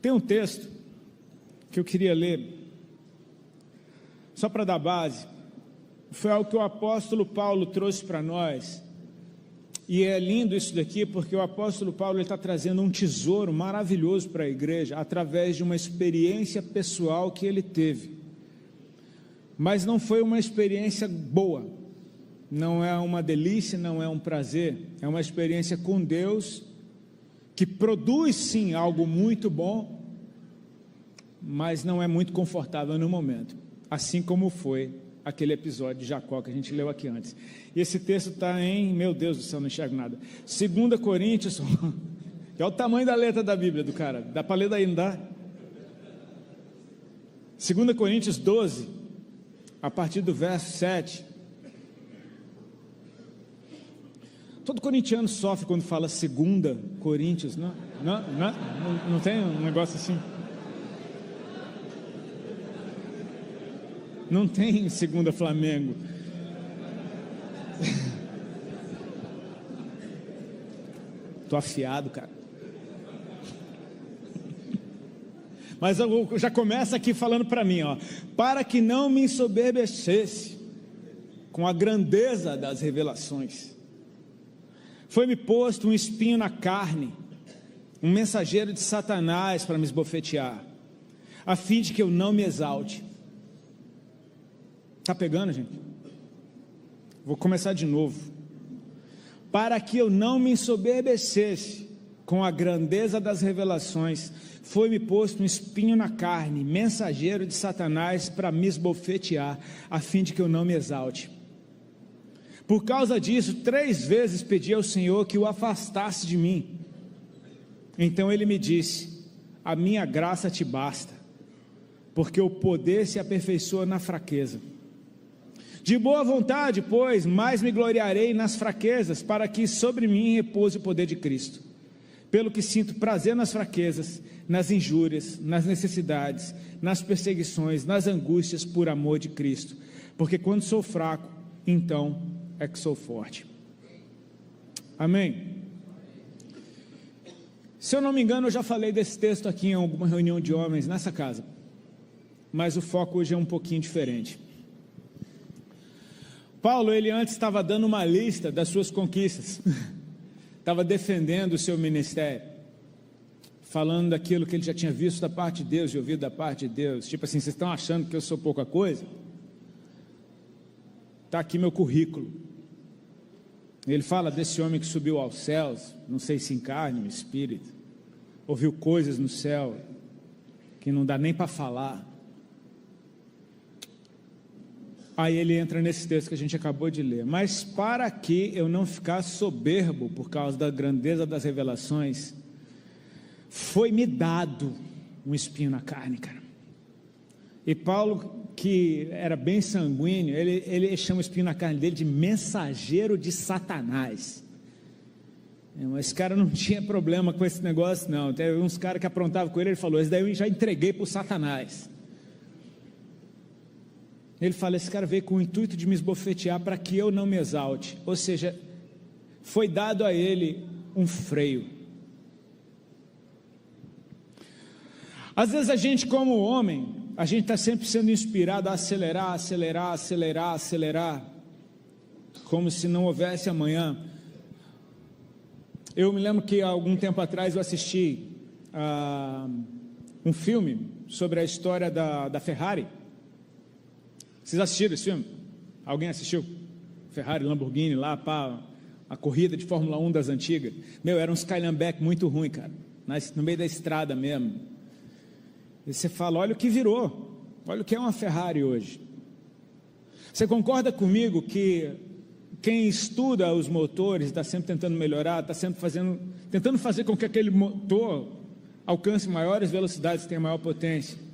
Tem um texto que eu queria ler, só para dar base. Foi algo que o apóstolo Paulo trouxe para nós, e é lindo isso daqui, porque o apóstolo Paulo está trazendo um tesouro maravilhoso para a igreja, através de uma experiência pessoal que ele teve, mas não foi uma experiência boa, não é uma delícia, não é um prazer, é uma experiência com Deus, que produz sim algo muito bom, mas não é muito confortável no momento, assim como foi aquele episódio de Jacó que a gente leu aqui antes. E esse texto está em, meu Deus do céu, não enxergo nada, 2 Coríntios, que é o tamanho da letra da Bíblia do cara, dá para ler daí, não dá? 2 Coríntios 12, a partir do verso 7. Todo corintiano sofre quando fala 2 Coríntios, não tem um negócio assim? Não tem 2 Flamengo. Tô afiado, cara. Mas eu já começa aqui falando para mim, ó, para que não me ensoberbecesse com a grandeza das revelações, foi-me posto um espinho na carne, um mensageiro de Satanás para me esbofetear, a fim de que eu não me exalte. Está pegando, gente? Vou começar de novo. Para que eu não me ensoberbecesse com a grandeza das revelações, foi-me posto um espinho na carne, mensageiro de Satanás para me esbofetear, a fim de que eu não me exalte. Por causa disso, 3 vezes pedi ao Senhor que o afastasse de mim. Então ele me disse: a minha graça te basta, porque o poder se aperfeiçoa na fraqueza. De boa vontade, pois, mais me gloriarei nas fraquezas, para que sobre mim repouse o poder de Cristo. Pelo que sinto prazer nas fraquezas, nas injúrias, nas necessidades, nas perseguições, nas angústias por amor de Cristo. Porque quando sou fraco, então é que sou forte. Amém? Se eu não me engano, eu já falei desse texto aqui em alguma reunião de homens nessa casa, mas o foco hoje é um pouquinho diferente. Paulo, ele antes estava dando uma lista das suas conquistas, estava defendendo o seu ministério, falando daquilo que ele já tinha visto da parte de Deus e ouvido da parte de Deus, tipo assim, vocês estão achando que eu sou pouca coisa? Está aqui meu currículo. Ele fala desse homem que subiu aos céus, não sei se em carne ou em espírito, ouviu coisas no céu que não dá nem para falar. Aí ele entra nesse texto que a gente acabou de ler. Mas para que eu não ficasse soberbo por causa da grandeza das revelações, foi-me dado um espinho na carne, cara. E Paulo, que era bem sanguíneo, ele chama o espinho na carne dele de mensageiro de Satanás. Esse cara não tinha problema com esse negócio, não. Teve uns caras que aprontavam com ele, ele falou: esse daí eu já entreguei para o Satanás. Ele fala: esse cara veio com o intuito de me esbofetear para que eu não me exalte. Ou seja, foi dado a ele um freio. Às vezes a gente, como homem, a gente está sempre sendo inspirado a acelerar, acelerar, acelerar, acelerar, como se não houvesse amanhã. Eu me lembro que há algum tempo atrás eu assisti um filme sobre a história da Ferrari. Vocês assistiram esse filme? Alguém assistiu? Ferrari, Lamborghini lá, pá, a corrida de Fórmula 1 das antigas. Meu, era um Skyline-back muito ruim, cara, no meio da estrada mesmo. E você fala: olha o que virou, olha o que é uma Ferrari hoje. Você concorda comigo que quem estuda os motores está sempre tentando melhorar, está sempre tentando fazer com que aquele motor alcance maiores velocidades, tenha maior potência?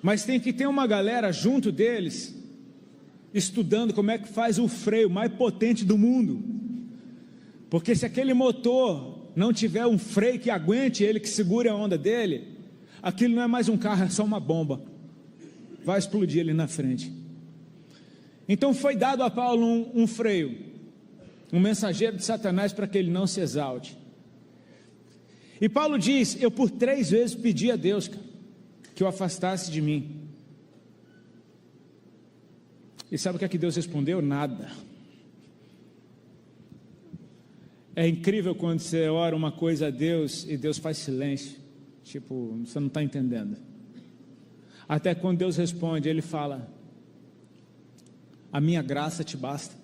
Mas tem que ter uma galera junto deles, estudando como é que faz o freio mais potente do mundo. Porque se aquele motor não tiver um freio que aguente ele, que segure a onda dele, aquilo não é mais um carro, é só uma bomba. Vai explodir ali na frente. Então foi dado a Paulo um freio, um mensageiro de Satanás para que ele não se exalte. E Paulo diz: eu por 3 vezes pedi a Deus, cara, que o afastasse de mim. E sabe o que é que Deus respondeu? Nada. É incrível quando você ora uma coisa a Deus e Deus faz silêncio. Tipo, você não está entendendo. Até quando Deus responde, Ele fala: a minha graça te basta.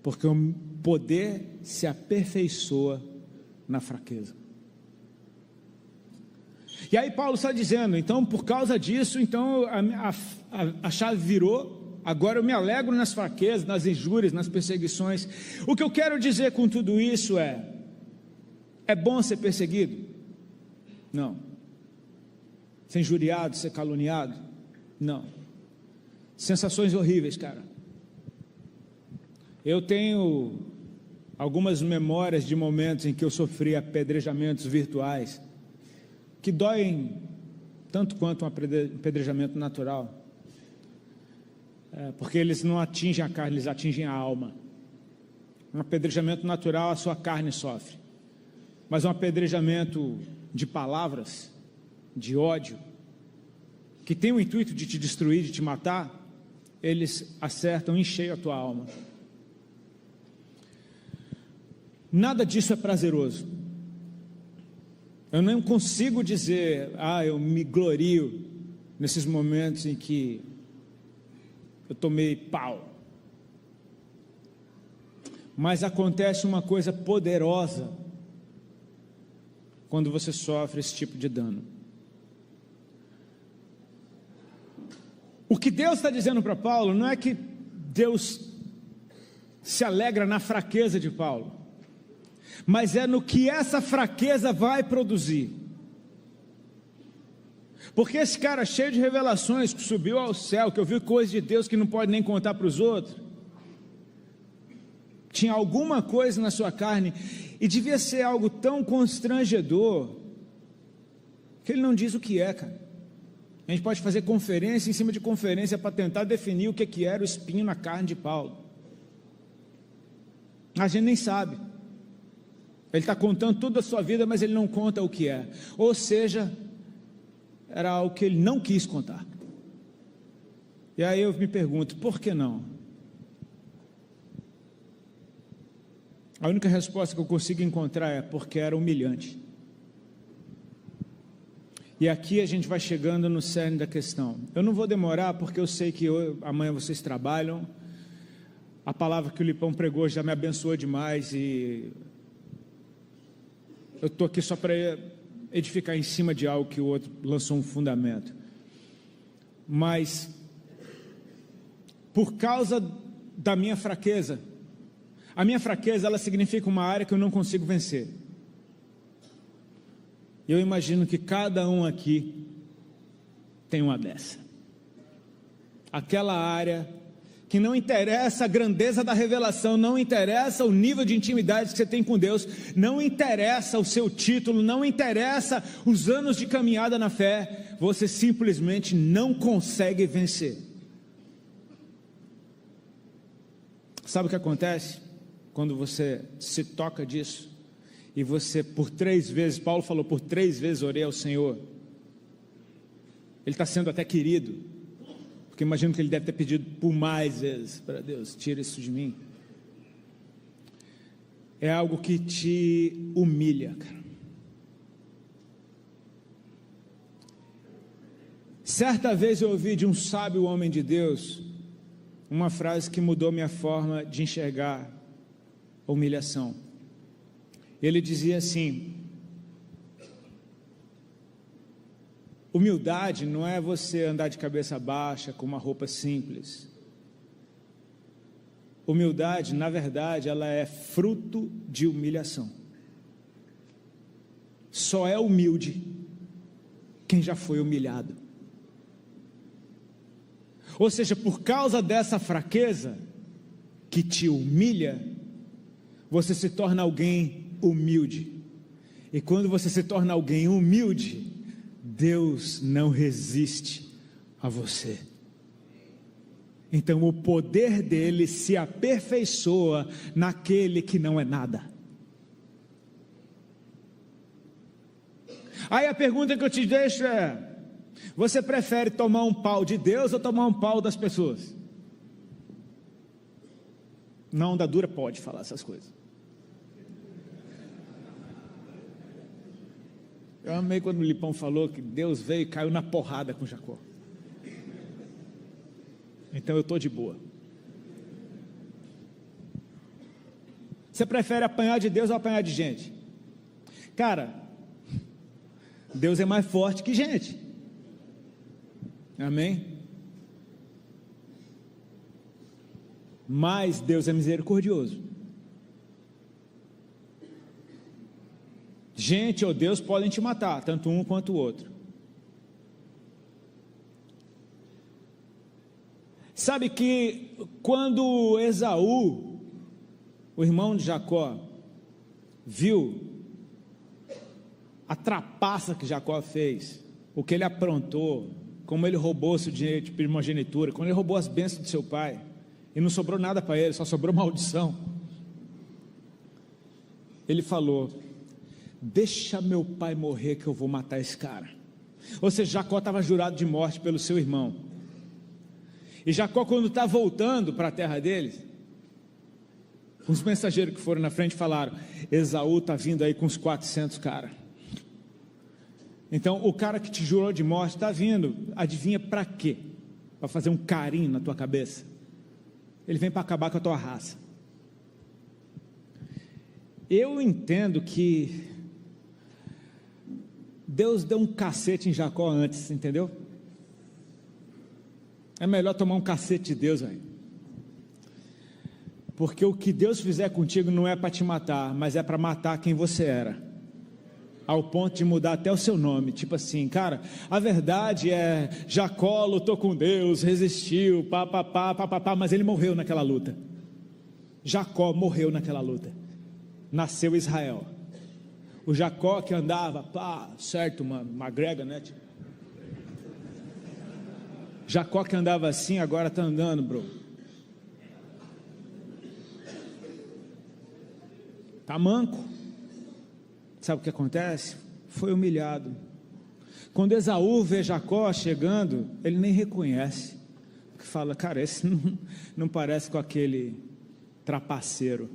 Porque o poder se aperfeiçoa na fraqueza. E aí Paulo está dizendo, então por causa disso, então a chave virou, agora eu me alegro nas fraquezas, nas injúrias, nas perseguições. O que eu quero dizer com tudo isso é bom ser perseguido? Não. Ser injuriado, ser caluniado? Não. Sensações horríveis, cara. Eu tenho algumas memórias de momentos em que eu sofri apedrejamentos virtuais, que doem tanto quanto um apedrejamento natural, porque eles não atingem a carne, eles atingem a alma. Um apedrejamento natural, a sua carne sofre, mas um apedrejamento de palavras, de ódio, que tem o intuito de te destruir, de te matar, eles acertam em cheio a tua alma. Nada disso é prazeroso. Eu não consigo dizer, eu me glorio nesses momentos em que eu tomei pau. Mas acontece uma coisa poderosa quando você sofre esse tipo de dano. O que Deus está dizendo para Paulo não é que Deus se alegra na fraqueza de Paulo, mas é no que essa fraqueza vai produzir. Porque esse cara cheio de revelações, que subiu ao céu, que ouviu coisas de Deus que não pode nem contar para os outros, tinha alguma coisa na sua carne, e devia ser algo tão constrangedor, que ele não diz o que é, cara. A gente pode fazer conferência em cima de conferência para tentar definir o que era o espinho na carne de Paulo. A gente nem sabe. Ele está contando toda a sua vida, mas ele não conta o que é. Ou seja, era algo que ele não quis contar. E aí eu me pergunto, por que não? A única resposta que eu consigo encontrar é porque era humilhante. E aqui a gente vai chegando no cerne da questão. Eu não vou demorar, porque eu sei que amanhã vocês trabalham. A palavra que o Lipão pregou já me abençoou demais, e eu estou aqui só para edificar em cima de algo que o outro lançou um fundamento. Mas, por causa da minha fraqueza, a minha fraqueza, ela significa uma área que eu não consigo vencer. Eu imagino que cada um aqui tem uma dessa. Aquela área que não interessa a grandeza da revelação, não interessa o nível de intimidade que você tem com Deus, não interessa o seu título, não interessa os anos de caminhada na fé, você simplesmente não consegue vencer. Sabe o que acontece quando você se toca disso? E você por 3 vezes, Paulo falou, por 3 vezes orei ao Senhor. Ele está sendo até querido, porque imagino que ele deve ter pedido por mais vezes para Deus, tira isso de mim. É algo que te humilha, cara. Certa vez eu ouvi de um sábio homem de Deus uma frase que mudou minha forma de enxergar a humilhação. Ele dizia assim: humildade não é você andar de cabeça baixa com uma roupa simples. Humildade, na verdade, ela é fruto de humilhação. Só é humilde quem já foi humilhado. Ou seja, por causa dessa fraqueza que te humilha, você se torna alguém humilde. E quando você se torna alguém humilde, Deus não resiste a você. Então o poder dele se aperfeiçoa naquele que não é nada. Aí a pergunta que eu te deixo é: você prefere tomar um pau de Deus ou tomar um pau das pessoas? Na onda dura pode falar essas coisas. Eu amei quando o Lipão falou que Deus veio e caiu na porrada com Jacó. Então eu estou de boa. Você prefere apanhar de Deus ou apanhar de gente? Cara, Deus é mais forte que gente. Amém? Mas Deus é misericordioso. Gente ou Deus podem te matar, tanto um quanto o outro. Sabe que quando Esaú, o irmão de Jacó, viu a trapaça que Jacó fez, o que ele aprontou, como ele roubou seu direito de primogenitura, como ele roubou as bênçãos do seu pai, e não sobrou nada para ele, só sobrou maldição. Ele falou: deixa meu pai morrer que eu vou matar esse cara. Ou seja, Jacó estava jurado de morte pelo seu irmão. E Jacó, quando está voltando para a terra deles, os mensageiros que foram na frente falaram: Esaú está vindo aí com uns 400 caras. Então o cara que te jurou de morte está vindo, adivinha para quê? Para fazer um carinho na tua cabeça. Ele vem para acabar com a tua raça. Eu entendo que Deus deu um cacete em Jacó antes, entendeu? É melhor tomar um cacete de Deus, velho. Porque o que Deus fizer contigo não é para te matar, mas é para matar quem você era, ao ponto de mudar até o seu nome. Tipo assim, cara, a verdade é, Jacó lutou com Deus, resistiu, mas ele morreu naquela luta. Jacó morreu naquela luta. Nasceu Israel. O Jacó que andava, certo, mano, magrega, né? Jacó que andava assim, agora está andando, bro. Está manco. Sabe o que acontece? Foi humilhado. Quando Esaú vê Jacó chegando, ele nem reconhece. Fala: cara, esse não parece com aquele trapaceiro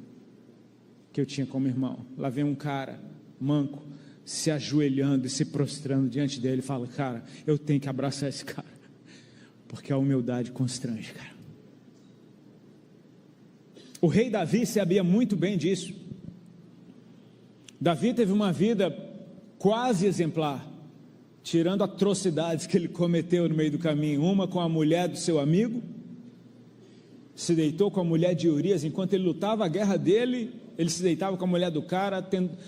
que eu tinha como irmão. Lá vem um cara manco, se ajoelhando e se prostrando diante dele, e fala: cara, eu tenho que abraçar esse cara, porque a humildade constrange, cara. O rei Davi sabia muito bem disso. Davi teve uma vida quase exemplar, tirando atrocidades que ele cometeu no meio do caminho. Uma com a mulher do seu amigo, se deitou com a mulher de Urias, enquanto ele lutava a guerra dele, ele se deitava com a mulher do cara,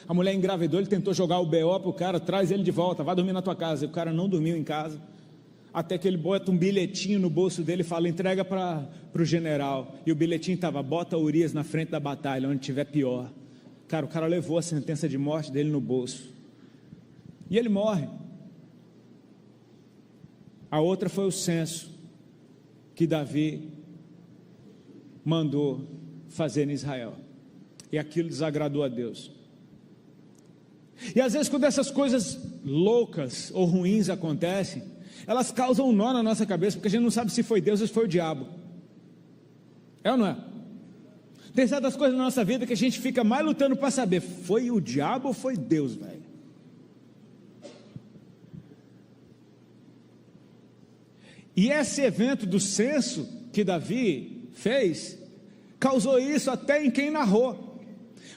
a mulher engravidou, ele tentou jogar o BO para o cara: traz ele de volta, vai dormir na tua casa. E o cara não dormiu em casa, até que ele bota um bilhetinho no bolso dele e fala: entrega para o general. E o bilhetinho estava: bota Urias na frente da batalha, onde tiver pior. Cara, o cara levou a sentença de morte dele no bolso, e ele morre. A outra foi o censo que Davi mandou fazer em Israel, e aquilo desagradou a Deus. E às vezes, quando essas coisas loucas ou ruins acontecem, elas causam um nó na nossa cabeça, porque a gente não sabe se foi Deus ou se foi o diabo. É ou não é? Tem certas coisas na nossa vida que a gente fica mais lutando para saber: foi o diabo ou foi Deus, velho? E esse evento do censo que Davi fez causou isso até em quem narrou,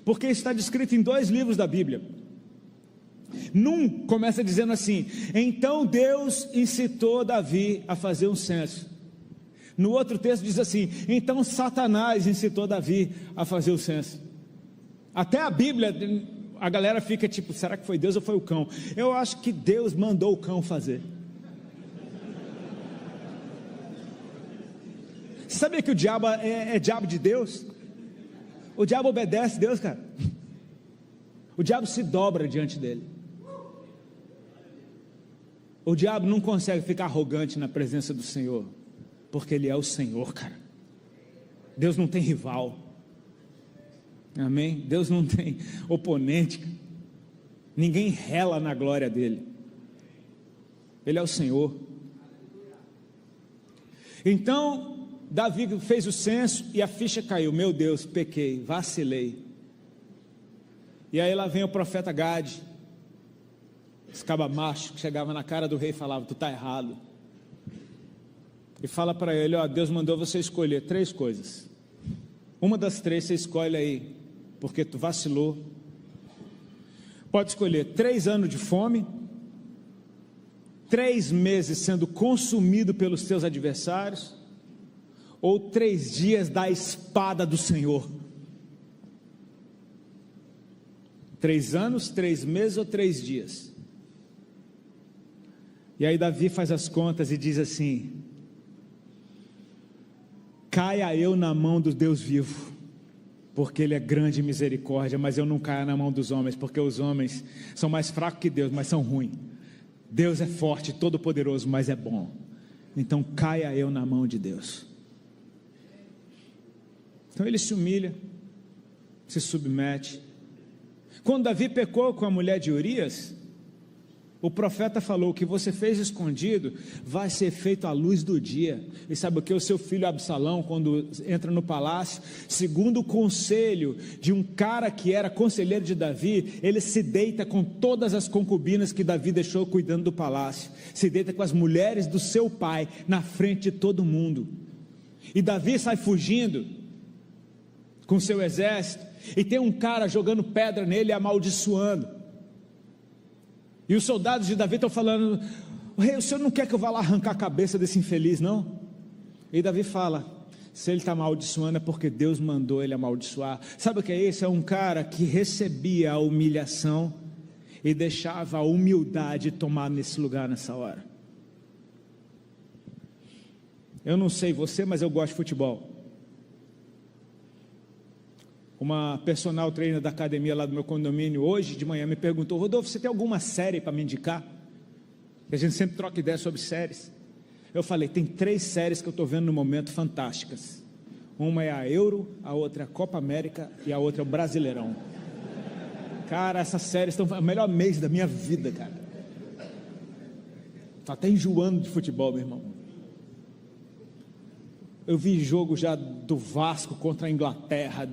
porque está descrito em 2 livros da Bíblia. Num começa dizendo assim: então Deus incitou Davi a fazer um censo. No outro texto diz assim: então Satanás incitou Davi a fazer o censo. Até a Bíblia, a galera fica tipo: será que foi Deus ou foi o cão? Eu acho que Deus mandou o cão fazer. Você sabia que o diabo é diabo de Deus? O diabo obedece a Deus, cara. O diabo se dobra diante dele. O diabo não consegue ficar arrogante na presença do Senhor, porque Ele é o Senhor, cara. Deus não tem rival. Amém? Deus não tem oponente. ninguém rela na glória dele. Ele é o Senhor. Então, Davi fez o censo e a ficha caiu. Meu Deus, pequei, vacilei. E aí lá vem o profeta Gade, esse caba macho que chegava na cara do rei e falava: tu está errado. E fala para ele: ó, Deus mandou você escolher 3 coisas. Uma das 3 você escolhe aí, porque tu vacilou. Pode escolher 3 anos de fome, 3 meses sendo consumido pelos teus adversários, ou 3 dias da espada do Senhor. 3 anos, 3 meses ou 3 dias? E aí Davi faz as contas e diz assim: caia eu na mão do Deus vivo, porque Ele é grande em misericórdia, mas eu não caia na mão dos homens, porque os homens são mais fracos que Deus, mas são ruins. Deus é forte, todo poderoso, mas é bom. Então caia eu na mão de Deus. Então ele se humilha, se submete. Quando Davi pecou com a mulher de Urias, o profeta falou: o que você fez escondido vai ser feito à luz do dia. E sabe o que? O seu filho Absalão, quando entra no palácio, segundo o conselho de um cara que era conselheiro de Davi, ele se deita com todas as concubinas que Davi deixou cuidando do palácio, se deita com as mulheres do seu pai na frente de todo mundo. E Davi sai fugindo com seu exército, e tem um cara jogando pedra nele e amaldiçoando. E os soldados de Davi estão falando: rei, o senhor não quer que eu vá lá arrancar a cabeça desse infeliz, não? E Davi fala: se ele está amaldiçoando é porque Deus mandou ele amaldiçoar. Sabe o que é isso? É um cara que recebia a humilhação e deixava a humildade tomar nesse lugar nessa hora. Eu não sei você, mas eu gosto de futebol. Uma personal trainer da academia lá do meu condomínio, hoje de manhã, me perguntou: Rodolfo, você tem alguma série para me indicar? A gente sempre troca ideia sobre séries. Eu falei: tem 3 séries que eu estou vendo no momento fantásticas. Uma é a Euro, a outra é a Copa América e a outra é o Brasileirão. Cara, essas séries estão o melhor mês da minha vida, cara. Estou até enjoando de futebol, meu irmão. Eu vi jogo já do Vasco contra a Inglaterra,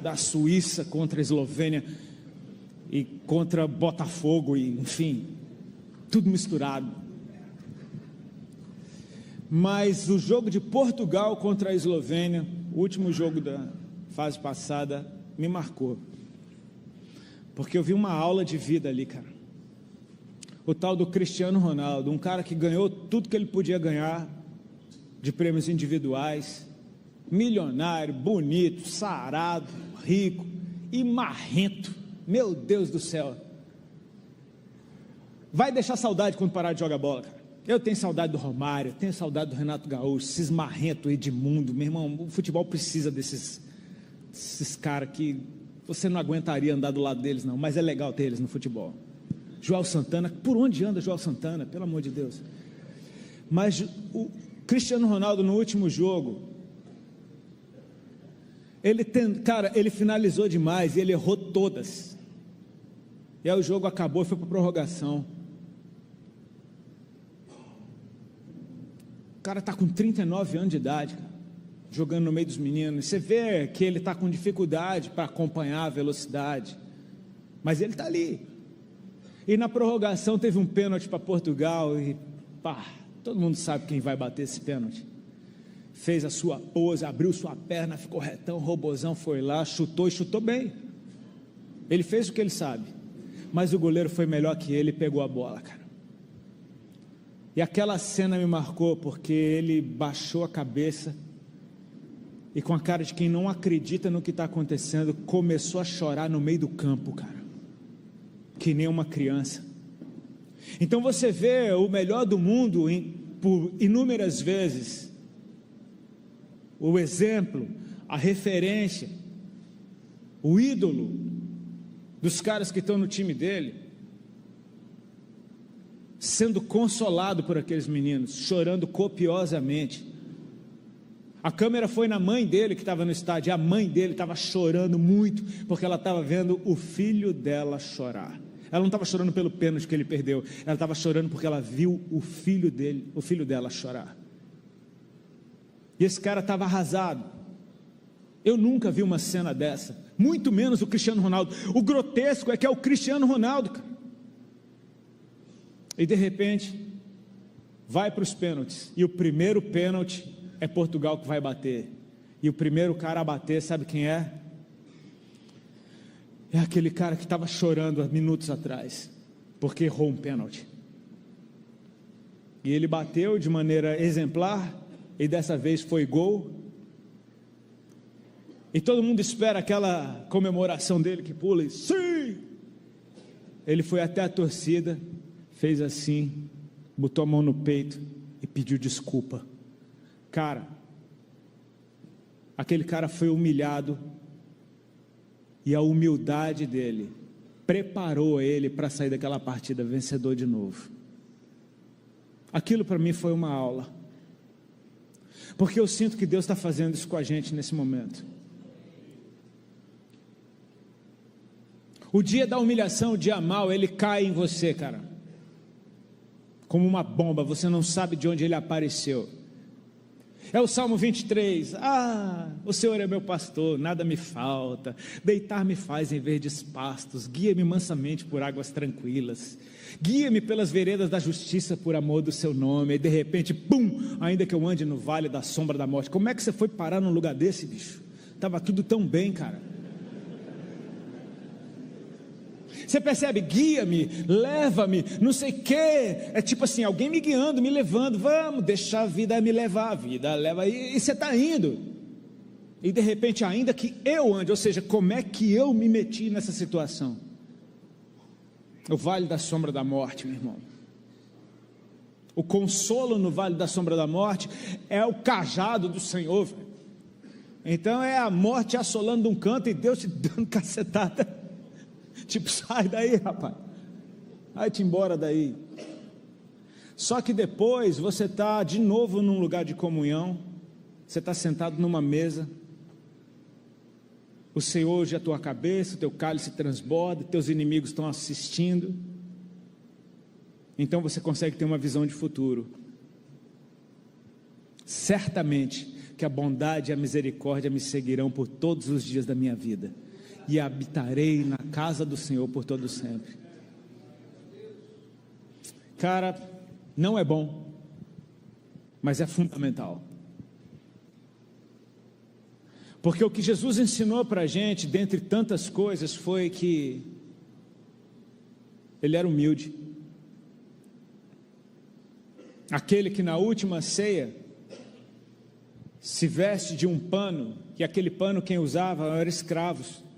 da Suíça contra a Eslovênia e contra Botafogo, e enfim, tudo misturado. Mas o jogo de Portugal contra a Eslovênia, o último jogo da fase passada, me marcou, porque eu vi uma aula de vida ali, cara. O tal do Cristiano Ronaldo, um cara que ganhou tudo que ele podia ganhar de prêmios individuais, milionário, bonito, sarado, rico e marrento. Meu Deus do céu, vai deixar saudade quando parar de jogar bola, cara. Eu tenho saudade do Romário, tenho saudade do Renato Gaúcho, esses marrentos, Edmundo. Meu irmão, o futebol precisa desses caras que você não aguentaria andar do lado deles, não, mas é legal ter eles no futebol. Joel Santana, por onde anda Joel Santana, pelo amor de Deus? Mas o Cristiano Ronaldo, no último jogo, ele finalizou demais e ele errou todas. E aí o jogo acabou e foi para a prorrogação. O cara está com 39 anos de idade, cara, jogando no meio dos meninos. Você vê que ele está com dificuldade para acompanhar a velocidade, mas ele está ali. E na prorrogação teve um pênalti para Portugal e pá, todo mundo sabe quem vai bater esse pênalti. Fez a sua pose, abriu sua perna, ficou retão, robozão, foi lá, chutou e chutou bem. Ele fez o que ele sabe, mas o goleiro foi melhor que ele e pegou a bola, cara. E aquela cena me marcou, porque ele baixou a cabeça e, com a cara de quem não acredita no que está acontecendo, começou a chorar no meio do campo, cara, que nem uma criança. Então você vê o melhor do mundo por inúmeras vezes, o exemplo, a referência, o ídolo dos caras que estão no time dele, sendo consolado por aqueles meninos, chorando copiosamente. A câmera foi na mãe dele que estava no estádio, e a mãe dele estava chorando muito, porque ela estava vendo o filho dela chorar. Ela não estava chorando pelo pênalti que ele perdeu, ela estava chorando porque ela viu o filho dela chorar. E esse cara estava arrasado. Eu nunca vi uma cena dessa, muito menos o Cristiano Ronaldo. O grotesco é que é o Cristiano Ronaldo, cara. E de repente, vai para os pênaltis, e o primeiro pênalti é Portugal que vai bater, e o primeiro cara a bater, sabe quem é? É aquele cara que estava chorando há minutos atrás, porque errou um pênalti, e ele bateu de maneira exemplar, e dessa vez foi gol, e todo mundo espera aquela comemoração dele que pula e sim! Ele foi até a torcida, fez assim, botou a mão no peito e pediu desculpa. Cara, aquele cara foi humilhado, e a humildade dele preparou ele para sair daquela partida vencedor de novo. Aquilo para mim foi uma aula, porque eu sinto que Deus está fazendo isso com a gente nesse momento. O dia da humilhação, o dia mau, ele cai em você, cara, como uma bomba, você não sabe de onde ele apareceu. É o Salmo 23, o Senhor é meu pastor, nada me falta, deitar-me faz em verdes pastos, guia-me mansamente por águas tranquilas, guia-me pelas veredas da justiça por amor do seu nome. E de repente, pum, ainda que eu ande no vale da sombra da morte. Como é que você foi parar num lugar desse, bicho? Estava tudo tão bem, cara. Você percebe? Guia-me, leva-me, não sei o que. É tipo assim, alguém me guiando, me levando. Vamos, deixar a vida me levar. A vida leva, e você está indo. E de repente, ainda que eu ande, ou seja, como é que eu me meti nessa situação? O vale da sombra da morte, meu irmão. O consolo no vale da sombra da morte é o cajado do Senhor, velho. Então é a morte assolando um canto e Deus te dando cacetada. Tipo, sai daí, rapaz, vai-te embora daí. Só que depois você está de novo num lugar de comunhão, você está sentado numa mesa, o Senhor hoje é a tua cabeça, o teu cálice transborda, teus inimigos estão assistindo, então você consegue ter uma visão de futuro. Certamente que a bondade e a misericórdia me seguirão por todos os dias da minha vida, e habitarei na casa do Senhor por todo sempre. Cara, não é bom, mas é fundamental, porque o que Jesus ensinou para a gente, dentre tantas coisas, foi que Ele era humilde. Aquele que na última ceia se veste de um pano, e aquele pano quem usava eram escravos.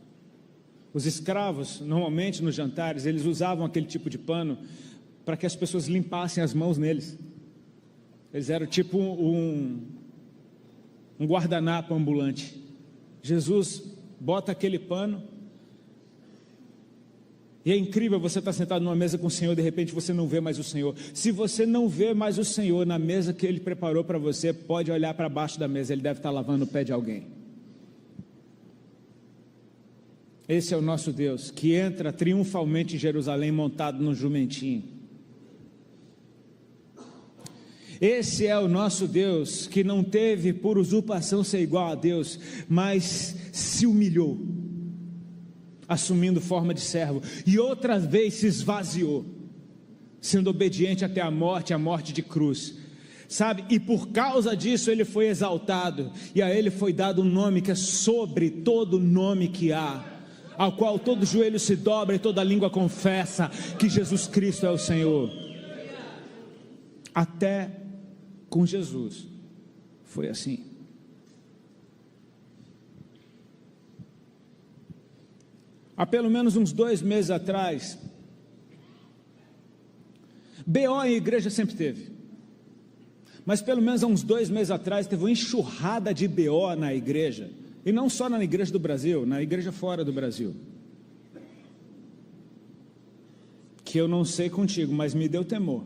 Os escravos, normalmente nos jantares, eles usavam aquele tipo de pano para que as pessoas limpassem as mãos neles. Eles eram tipo um guardanapo ambulante. Jesus bota aquele pano, e é incrível, você estar sentado numa mesa com o Senhor, de repente você não vê mais o Senhor. Se você não vê mais o Senhor na mesa que Ele preparou para você, pode olhar para baixo da mesa, Ele deve estar lavando o pé de alguém. Esse é o nosso Deus, que entra triunfalmente em Jerusalém montado num jumentinho. Esse é o nosso Deus, que não teve por usurpação ser igual a Deus, mas se humilhou, assumindo forma de servo, e outra vez se esvaziou, sendo obediente até a morte de cruz. Sabe, e por causa disso ele foi exaltado, e a ele foi dado um nome que é sobre todo nome que há, ao qual todo joelho se dobra e toda língua confessa que Jesus Cristo é o Senhor. Até com Jesus foi assim. Há pelo menos uns 2 meses atrás, BO em igreja sempre teve, mas pelo menos há uns 2 meses atrás teve uma enxurrada de BO na igreja. E não só na igreja do Brasil, na igreja fora do Brasil. Que eu não sei contigo, mas me deu temor.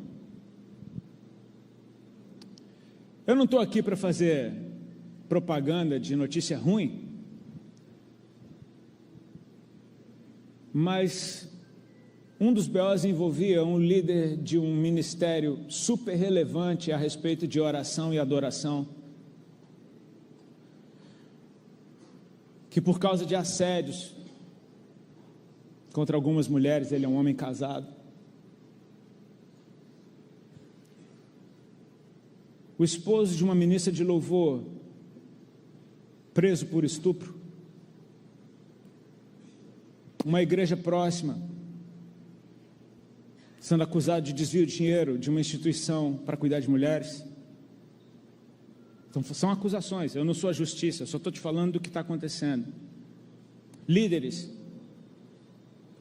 Eu não estou aqui para fazer propaganda de notícia ruim, mas um dos BOs envolvia um líder de um ministério super relevante a respeito de oração e adoração, que por causa de assédios contra algumas mulheres, ele é um homem casado, o esposo de uma ministra de louvor, preso por estupro, uma igreja próxima, sendo acusado de desvio de dinheiro de uma instituição para cuidar de mulheres. Então são acusações, eu não sou a justiça, eu só estou te falando do que está acontecendo. Líderes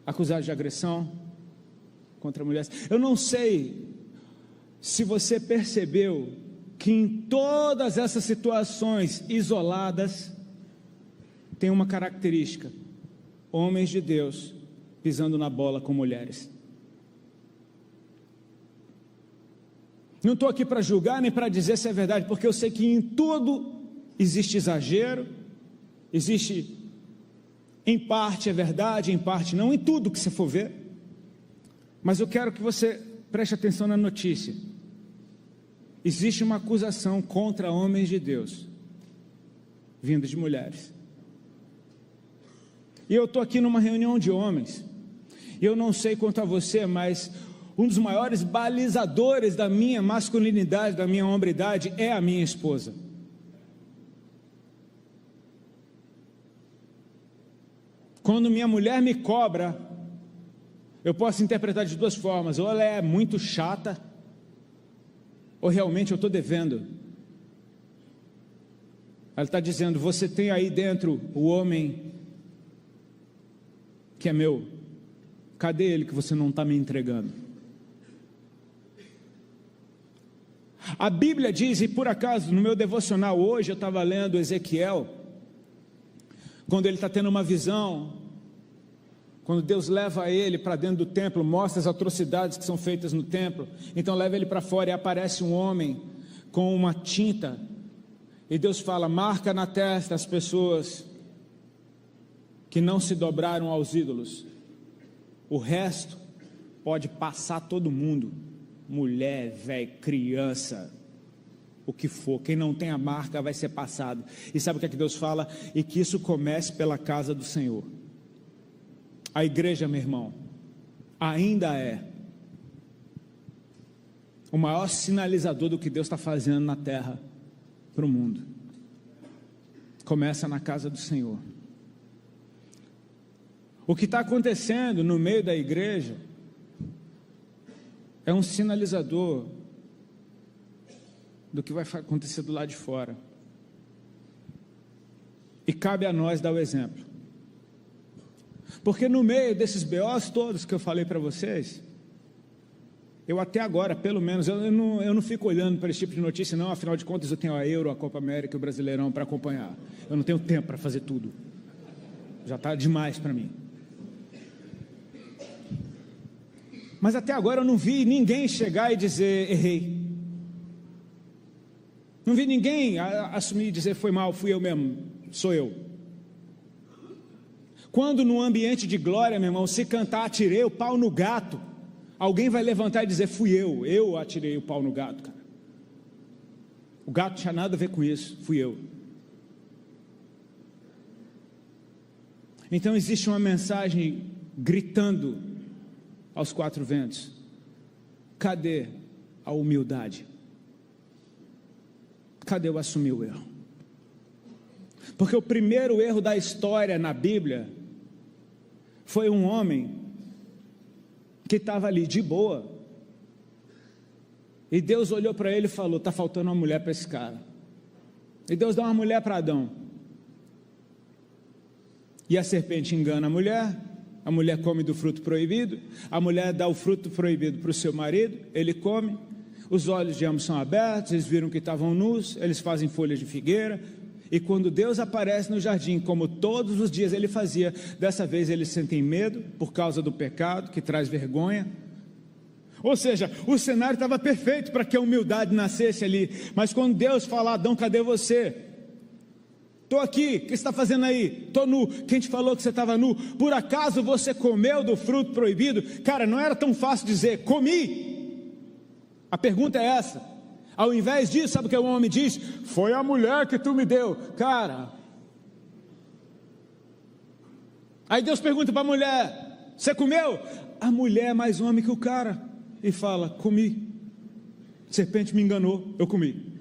acusados de agressão contra mulheres. Eu não sei se você percebeu que em todas essas situações isoladas tem uma característica: homens de Deus pisando na bola com mulheres. Não estou aqui para julgar nem para dizer se é verdade, porque eu sei que em tudo existe exagero, existe, em parte é verdade, em parte não, em tudo que você for ver. Mas eu quero que você preste atenção na notícia. Existe uma acusação contra homens de Deus, vinda de mulheres. E eu estou aqui numa reunião de homens, e eu não sei quanto a você, mas um dos maiores balizadores da minha masculinidade, da minha hombridade, é a minha esposa. Quando minha mulher me cobra, eu posso interpretar de duas formas: ou ela é muito chata, ou realmente eu estou devendo. Ela está dizendo: você tem aí dentro o homem que é meu, cadê ele que você não está me entregando? A Bíblia diz, e por acaso no meu devocional hoje eu estava lendo Ezequiel, quando ele está tendo uma visão, quando Deus leva ele para dentro do templo, mostra as atrocidades que são feitas no templo, então leva ele para fora e aparece um homem com uma tinta, e Deus fala: marca na testa as pessoas que não se dobraram aos ídolos, o resto pode passar todo mundo, mulher, velho, criança, o que for, quem não tem a marca vai ser passado. E sabe o que é que Deus fala? E que isso comece pela casa do Senhor. A igreja, meu irmão, ainda é o maior sinalizador do que Deus está fazendo na terra para o mundo. Começa na casa do Senhor. O que está acontecendo no meio da igreja é um sinalizador do que vai acontecer do lado de fora. E cabe a nós dar o exemplo. Porque no meio desses BOs todos que eu falei para vocês, eu até agora, pelo menos, eu não fico olhando para esse tipo de notícia não, afinal de contas eu tenho a Euro, a Copa América e o Brasileirão para acompanhar. Eu não tenho tempo para fazer tudo. Já está demais para mim. Mas até agora eu não vi ninguém chegar e dizer: errei. Não vi ninguém assumir e dizer: foi mal, fui eu mesmo, sou eu. Quando no ambiente de glória, meu irmão, se cantar atirei o pau no gato, alguém vai levantar e dizer: fui eu atirei o pau no gato, cara. O gato não tinha nada a ver com isso, fui eu. Então existe uma mensagem gritando aos quatro ventos: cadê a humildade? Cadê o assumir o erro? Porque o primeiro erro da história na Bíblia foi um homem que estava ali de boa, e Deus olhou para ele e falou: está faltando uma mulher para esse cara. E Deus dá uma mulher para Adão, e a serpente engana a mulher come do fruto proibido, a mulher dá o fruto proibido para o seu marido, ele come, os olhos de ambos são abertos, eles viram que estavam nus, eles fazem folhas de figueira, e quando Deus aparece no jardim, como todos os dias ele fazia, dessa vez eles sentem medo, por causa do pecado, que traz vergonha. Ou seja, o cenário estava perfeito para que a humildade nascesse ali, mas quando Deus fala: Adão, cadê você? Estou aqui, o que você está fazendo aí? Estou nu. Quem te falou que você estava nu? Por acaso você comeu do fruto proibido? Cara, não era tão fácil dizer, comi. A pergunta é essa. Ao invés disso, sabe o que o homem diz? Foi a mulher que tu me deu. Cara, aí Deus pergunta para a mulher, você comeu? A mulher é mais homem que o cara. E fala, comi. Serpente me enganou, eu comi.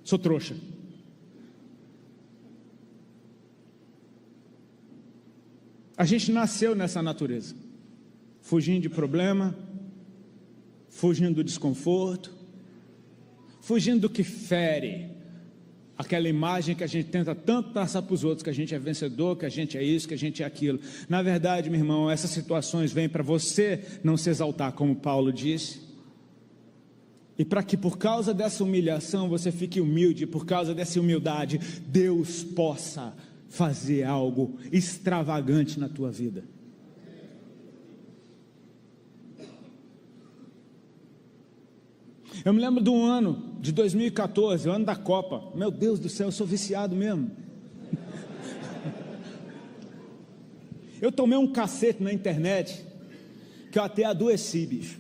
Sou trouxa. A gente nasceu nessa natureza, fugindo de problema, fugindo do desconforto, fugindo do que fere, aquela imagem que a gente tenta tanto passar para os outros, que a gente é vencedor, que a gente é isso, que a gente é aquilo. Na verdade, meu irmão, essas situações vêm para você não se exaltar, como Paulo disse, e para que por causa dessa humilhação você fique humilde, por causa dessa humildade, Deus possa fazer algo extravagante na tua vida. Eu me lembro de um ano de 2014, o ano da Copa. Meu Deus do céu, eu sou viciado mesmo. Eu tomei um cacete na internet que eu até adoeci, bicho.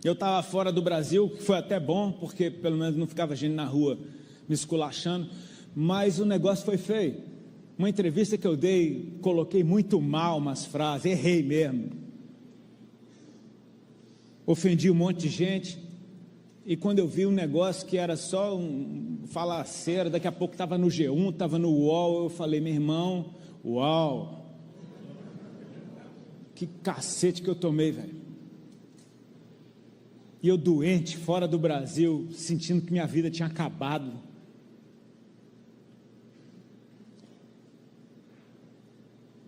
Eu estava fora do Brasil, que foi até bom, porque pelo menos não ficava gente na rua me esculachando. Mas o negócio foi feio. Uma entrevista que eu dei, coloquei muito mal umas frases, errei mesmo. Ofendi um monte de gente. E quando eu vi um negócio que era só falaceira, daqui a pouco estava no G1, estava no UOL, eu falei, meu irmão, uau, que cacete que eu tomei, velho. E eu doente, fora do Brasil, sentindo que minha vida tinha acabado.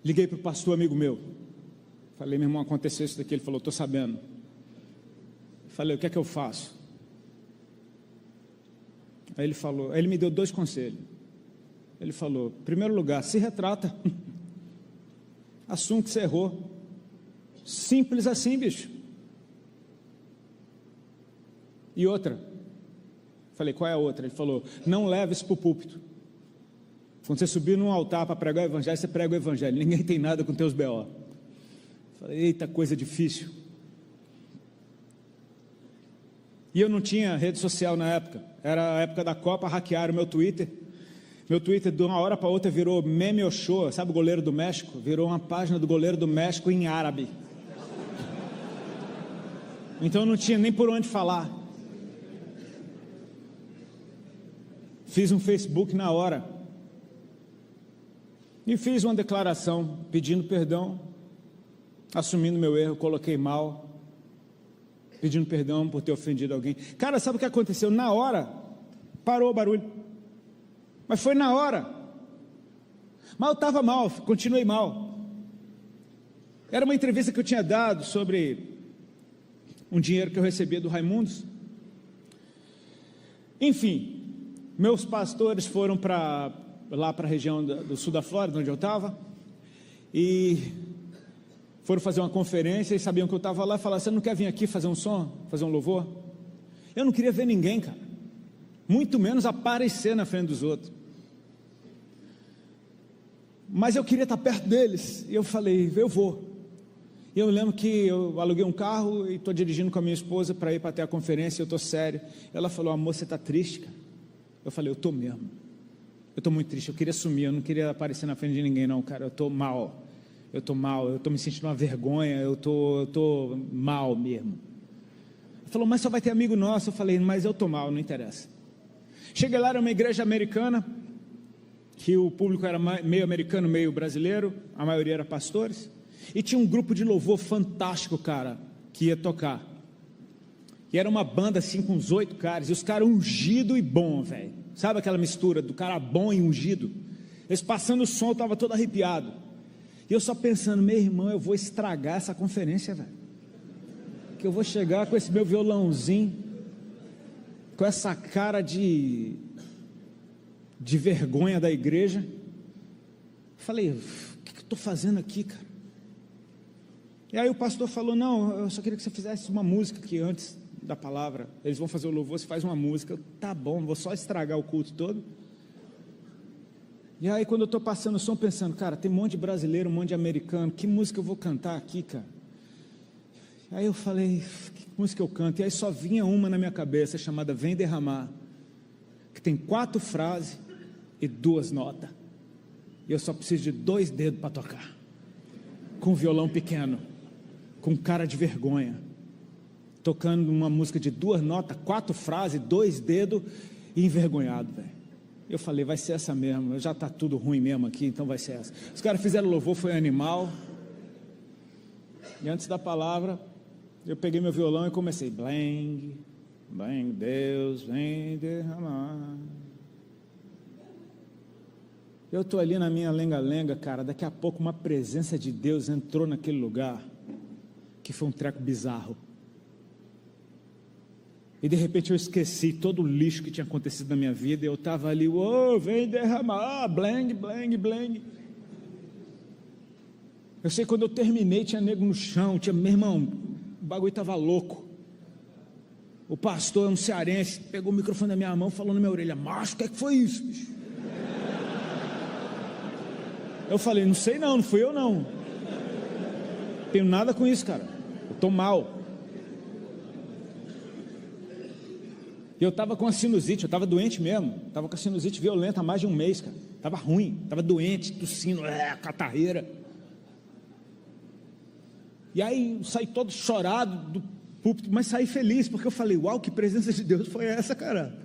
Liguei para o pastor amigo meu, falei, meu irmão, aconteceu isso daqui, ele falou, estou sabendo. Falei, o que é que eu faço? Aí ele falou, aí ele me deu 2 conselhos. Ele falou, em primeiro lugar, se retrata, assume que você errou, simples assim, bicho. E outra, falei, qual é a outra? Ele falou, não leve isso para o púlpito. Quando você subir num altar para pregar o evangelho, você prega o evangelho, ninguém tem nada com teus B.O. Falei, eita, coisa difícil. E eu não tinha rede social na época, era a época da Copa, hackearam meu Twitter. Meu Twitter de uma hora para outra virou Meme Ochoa, sabe o goleiro do México? Virou uma página do goleiro do México em árabe. Então eu não tinha nem por onde falar. Fiz um Facebook na hora. E fiz uma declaração pedindo perdão, assumindo meu erro, coloquei mal, pedindo perdão por ter ofendido alguém. Cara, sabe o que aconteceu? Na hora, parou o barulho. Mas foi na hora. Mas eu estava mal, continuei mal. Era uma entrevista que eu tinha dado sobre um dinheiro que eu recebia do Raimundos. Enfim, meus pastores foram lá para a região do sul da Flórida, onde eu estava, e foram fazer uma conferência, e sabiam que eu estava lá, e falaram, você não quer vir aqui fazer um som, fazer um louvor? Eu não queria ver ninguém, cara, muito menos aparecer na frente dos outros, mas eu queria estar perto deles, e eu falei, eu vou. E eu lembro que eu aluguei um carro, e estou dirigindo com a minha esposa, para ir para até a conferência, eu estou sério. Ela falou, amor, você está triste, cara? Eu falei, eu estou mesmo. Eu estou muito triste, eu queria sumir, eu não queria aparecer na frente de ninguém não, cara, eu estou mal, eu estou me sentindo uma vergonha, eu estou mal mesmo. Ele falou, mas só vai ter amigo nosso. Eu falei, mas eu estou mal, não interessa. Cheguei lá, era uma igreja americana, que o público era meio americano, meio brasileiro, a maioria era pastores, e tinha um grupo de louvor fantástico, cara, que ia tocar, e era uma banda assim com uns 8 caras, e os caras ungido e bom, velho. Sabe aquela mistura do cara bom e ungido? Eles passando o som, eu estava todo arrepiado. E eu só pensando, meu irmão, eu vou estragar essa conferência, velho. Que eu vou chegar com esse meu violãozinho, com essa cara de vergonha da igreja. Falei, o que eu estou fazendo aqui, cara? E aí o pastor falou, não, eu só queria que você fizesse uma música aqui antes da palavra, eles vão fazer o louvor, você faz uma música. Tá bom, vou só estragar o culto todo. E aí quando eu estou passando o som, pensando, cara, tem um monte de brasileiro, um monte de americano, que música eu vou cantar aqui, cara? Aí eu falei, que música eu canto? E aí só vinha uma na minha cabeça, chamada Vem Derramar, que tem 4 frases e 2 notas. E eu só preciso de 2 dedos para tocar, com um violão pequeno, com cara de vergonha, tocando uma música de 2 notas, 4 frases, 2 dedos e envergonhado, velho. Eu falei, vai ser essa mesmo, já está tudo ruim mesmo aqui, então vai ser essa. Os caras fizeram louvor, foi animal. E antes da palavra, eu peguei meu violão e comecei, blang, blang, Deus vem derramar. Eu estou ali na minha lenga-lenga, cara, daqui a pouco uma presença de Deus entrou naquele lugar, que foi um treco bizarro. E de repente eu esqueci todo o lixo que tinha acontecido na minha vida, e eu estava ali, vem derramar, blang, blang, blang. Eu sei, quando eu terminei, tinha nego no chão, meu irmão, o bagulho estava louco. O pastor, um cearense, pegou o microfone da minha mão, falou na minha orelha, macho, o que é que foi isso, bicho? Eu falei, não sei não fui eu não. Tenho nada com isso, cara. Eu estou mal. E eu estava com a sinusite, eu estava doente mesmo. Estava com a sinusite violenta há mais de um mês, cara. Estava ruim, estava doente, tossindo, catarreira. E aí saí todo chorado do púlpito, mas saí feliz, porque eu falei, uau, que presença de Deus foi essa, cara?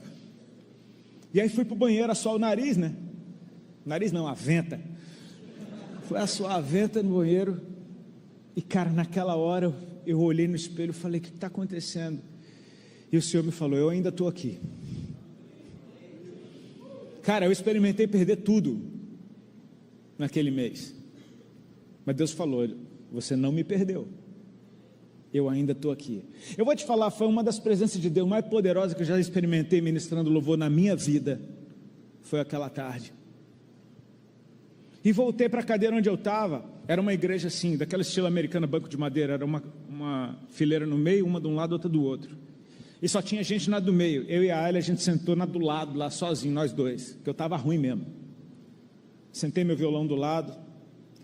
E aí fui para o banheiro, assoar o nariz, né? Nariz não, a venta. Fui assoar a venta no banheiro. E cara, naquela hora eu olhei no espelho e falei, o que está acontecendo? E o Senhor me falou, eu ainda estou aqui. Cara, eu experimentei perder tudo naquele mês. Mas Deus falou, você não me perdeu. Eu ainda estou aqui. Eu vou te falar, foi uma das presenças de Deus mais poderosas que eu já experimentei ministrando louvor na minha vida. Foi aquela tarde. E voltei para a cadeira onde eu estava. Era uma igreja assim, daquela estilo americana, banco de madeira. Era uma fileira no meio, uma de um lado, outra do outro. E só tinha gente na do meio. Eu e a Ayla, a gente sentou na do lado, lá sozinho, nós dois. Porque eu estava ruim mesmo. Sentei meu violão do lado.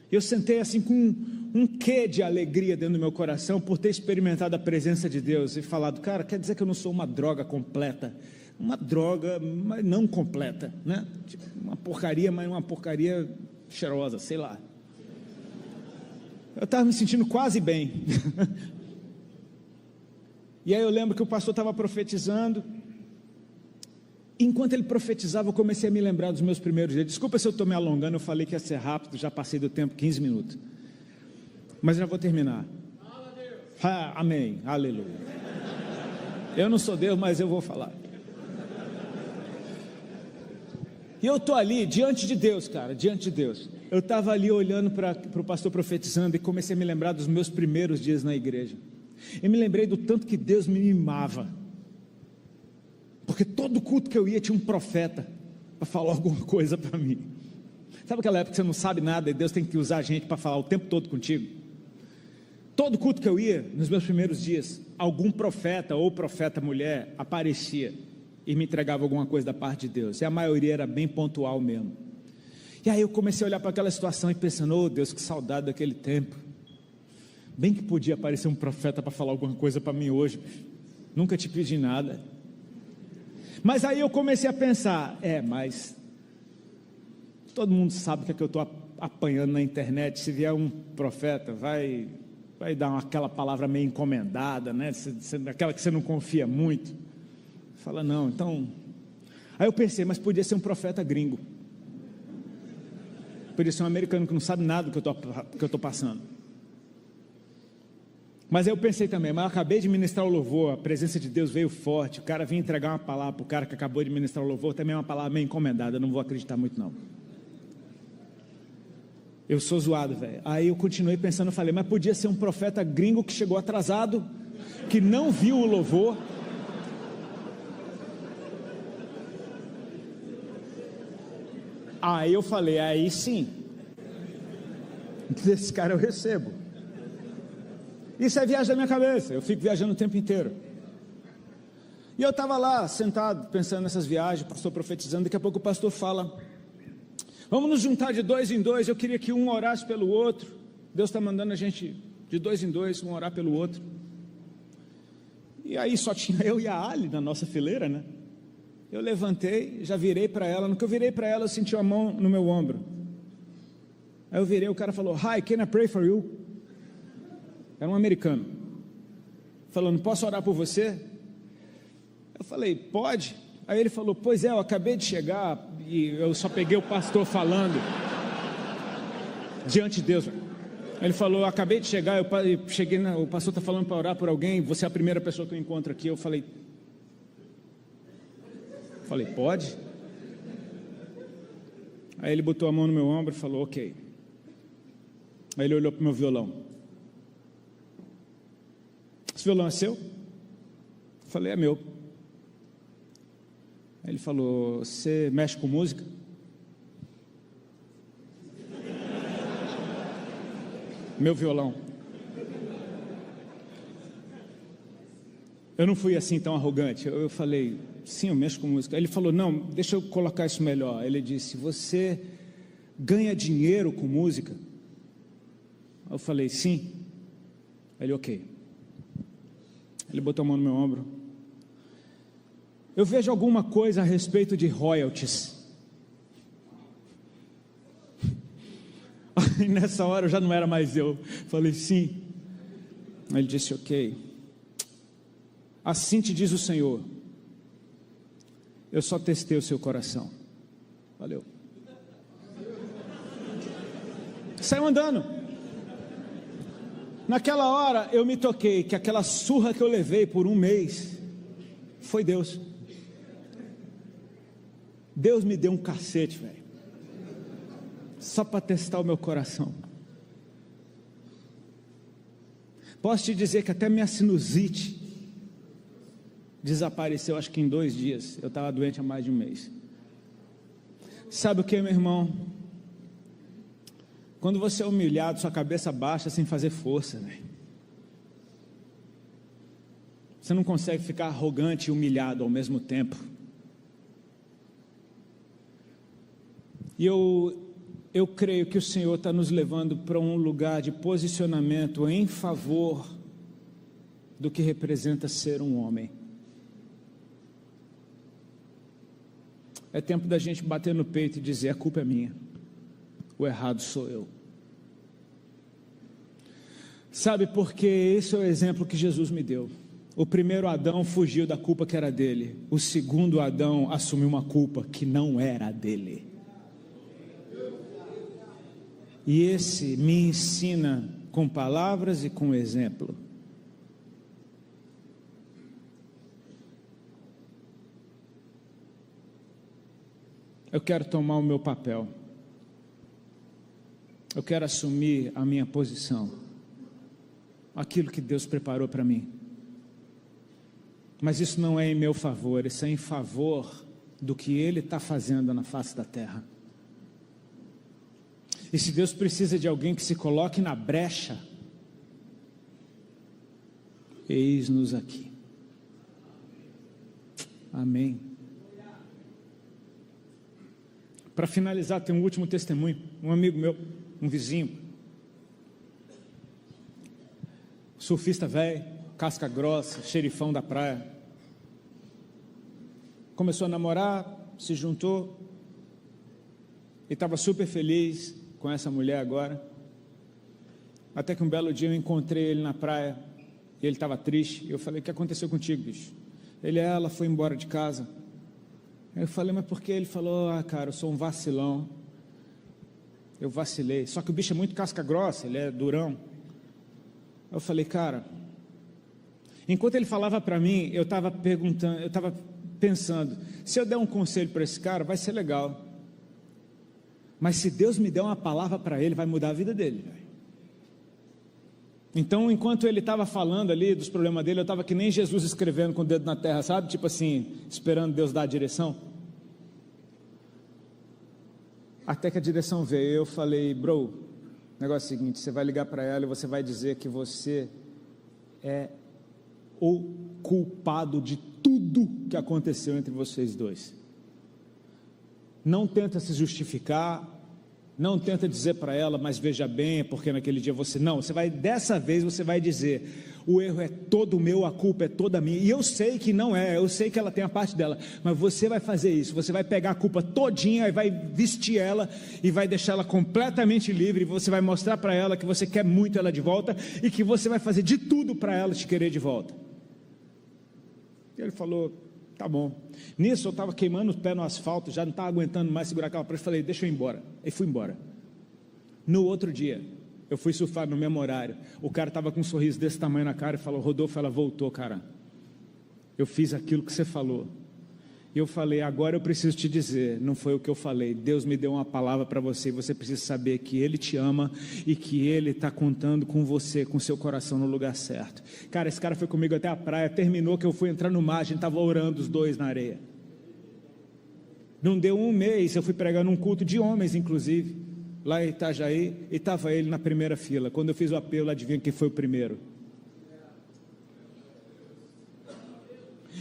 Eu sentei assim com um quê de alegria dentro do meu coração por ter experimentado a presença de Deus e falado, cara, quer dizer que eu não sou uma droga completa. Uma droga, mas não completa, né? Tipo, uma porcaria, mas uma porcaria cheirosa, sei lá. Eu estava me sentindo quase bem. E aí eu lembro que o pastor estava profetizando. Enquanto ele profetizava, eu comecei a me lembrar dos meus primeiros dias. Desculpa se eu estou me alongando, eu falei que ia ser rápido, já passei do tempo, 15 minutos. Mas já vou terminar. Amém, aleluia. Eu não sou Deus, mas eu vou falar. E eu estou ali, diante de Deus, cara, diante de Deus. Eu estava ali olhando para o pastor profetizando e comecei a me lembrar dos meus primeiros dias na igreja. Eu me lembrei do tanto que Deus me mimava. Porque todo culto que eu ia tinha um profeta para falar alguma coisa para mim. Sabe aquela época que você não sabe nada e Deus tem que usar a gente para falar o tempo todo contigo? Todo culto que eu ia, nos meus primeiros dias, algum profeta ou profeta mulher aparecia e me entregava alguma coisa da parte de Deus. E a maioria era bem pontual mesmo. E aí eu comecei a olhar para aquela situação e pensando, oh Deus, que saudade daquele tempo. Bem que podia aparecer um profeta para falar alguma coisa para mim hoje. Nunca te pedi nada. Mas aí eu comecei a pensar, mas todo mundo sabe o que é que eu estou apanhando na internet. Se vier um profeta, vai dar aquela palavra meio encomendada, né? Aquela que você não confia muito. Fala, não, então... Aí eu pensei, mas podia ser um profeta gringo. Podia ser um americano que não sabe nada do que eu estou passando. Mas aí eu pensei também, mas eu acabei de ministrar o louvor, a presença de Deus veio forte, o cara vinha entregar uma palavra para o cara que acabou de ministrar o louvor, também é uma palavra meio encomendada, eu não vou acreditar muito não. Eu sou zoado, velho. Aí eu continuei pensando, falei, mas podia ser um profeta gringo que chegou atrasado, que não viu o louvor. Aí eu falei, aí sim, desse cara eu recebo. Isso é viagem da minha cabeça, eu fico viajando o tempo inteiro. E eu estava lá, sentado, pensando nessas viagens, o pastor profetizando, daqui a pouco o pastor fala, Vamos nos juntar de 2 em 2. Eu queria que um orasse pelo outro. Deus está mandando a gente de 2 em 2, um orar pelo outro. E aí só tinha eu e a Ali na nossa fileira, né? Eu levantei, já virei para ela. No que eu virei para ela, eu senti a mão no meu ombro. Aí eu virei, o cara falou: "Hi, can I pray for you?" Era um americano. Falando: "Posso orar por você?" Eu falei: "Pode." Aí ele falou: "Pois é, eu acabei de chegar e eu só peguei o pastor falando diante de Deus." Ele falou: "Eu acabei de chegar, o pastor está falando para orar por alguém, você é a primeira pessoa que eu encontro aqui." Eu falei: "Pode?" Aí ele botou a mão no meu ombro e falou: "Ok." Aí ele olhou para o meu violão: "Esse violão é seu?" Eu falei: "É meu." Aí ele falou: "Você mexe com música?" Meu violão. Eu não fui assim tão arrogante. Eu falei: "Sim, eu mexo com música." Ele falou: "Não, deixa eu colocar isso melhor." Ele disse: "Você ganha dinheiro com música?" Eu falei: "Sim." Ele: "Ok." Ele botou a mão no meu ombro: "Eu vejo alguma coisa a respeito de royalties." E nessa hora eu já não era mais eu. Falei: "Sim." Ele disse: "Ok. Assim te diz o Senhor, eu só testei o seu coração." Valeu. Saiu andando. Naquela hora eu me toquei que aquela surra que eu levei por 1 mês foi Deus. Deus me deu um cacete, velho, só para testar o meu coração. Posso te dizer que até minha sinusite desapareceu, acho que em 2 dias. Eu estava doente há mais de 1 mês. Sabe o que, meu irmão? Quando você é humilhado, sua cabeça baixa sem fazer força, velho. Você não consegue ficar arrogante e humilhado ao mesmo tempo. E eu creio que o Senhor está nos levando para um lugar de posicionamento em favor do que representa ser um homem. É tempo da gente bater no peito e dizer: "A culpa é minha, o errado sou eu." Sabe por quê? Esse é o exemplo que Jesus me deu. O primeiro Adão fugiu da culpa que era dele. O segundo Adão assumiu uma culpa que não era dele. E esse me ensina com palavras e com exemplo. Eu quero tomar o meu papel. Eu quero assumir a minha posição. Aquilo que Deus preparou para mim. Mas isso não é em meu favor, isso é em favor do que Ele está fazendo na face da terra. E se Deus precisa de alguém que se coloque na brecha, eis-nos aqui. Amém. Para finalizar, tem um último testemunho. Um amigo meu, um vizinho, surfista velho, casca grossa, xerifão da praia, começou a namorar, se juntou e estava super feliz com essa mulher agora, até que um belo dia eu encontrei ele na praia e ele estava triste, e eu falei: "O que aconteceu contigo, bicho?" Ela foi embora de casa. Eu falei: "Mas por quê?" Ele falou: "Ah, cara, eu sou um vacilão, eu vacilei." Só que o bicho é muito casca grossa, ele é durão. Eu falei: "Cara," enquanto ele falava para mim, eu estava pensando, se eu der um conselho para esse cara, vai ser legal. Mas se Deus me der uma palavra para ele, vai mudar a vida dele, véio. Então, enquanto ele estava falando ali dos problemas dele, eu estava que nem Jesus escrevendo com o dedo na terra, sabe? Tipo assim, esperando Deus dar a direção. Até que a direção veio. Eu falei: "Bro, o negócio é o seguinte, você vai ligar para ela e você vai dizer que você é o culpado de tudo que aconteceu entre vocês dois. Não tenta se justificar, Não tenta dizer para ela, mas veja bem, porque naquele dia você... Não, dessa vez você vai dizer, o erro é todo meu, a culpa é toda minha. E eu sei que não é, eu sei que ela tem a parte dela, mas você vai fazer isso, você vai pegar a culpa todinha e vai vestir ela e vai deixar ela completamente livre. E você vai mostrar para ela que você quer muito ela de volta e que você vai fazer de tudo para ela te querer de volta. E ele falou, tá bom. Nisso eu estava queimando o pé no asfalto, já não estava aguentando mais segurar aquela prancha, falei, deixa eu ir embora. E fui embora. No outro dia, eu fui surfar no mesmo horário, o cara estava com um sorriso desse tamanho na cara e falou, Rodolfo, ela voltou, cara, eu fiz aquilo que você falou. E eu falei, agora eu preciso te dizer, não foi o que eu falei, Deus me deu uma palavra para você, e você precisa saber que Ele te ama, e que Ele está contando com você, com seu coração no lugar certo. Cara, esse cara foi comigo até a praia, terminou que eu fui entrar no mar, a gente estava orando os dois na areia. Não deu um mês, eu fui pregar num culto de homens, inclusive, lá em Itajaí, e estava ele na primeira fila. Quando eu fiz o apelo, adivinha quem foi o primeiro?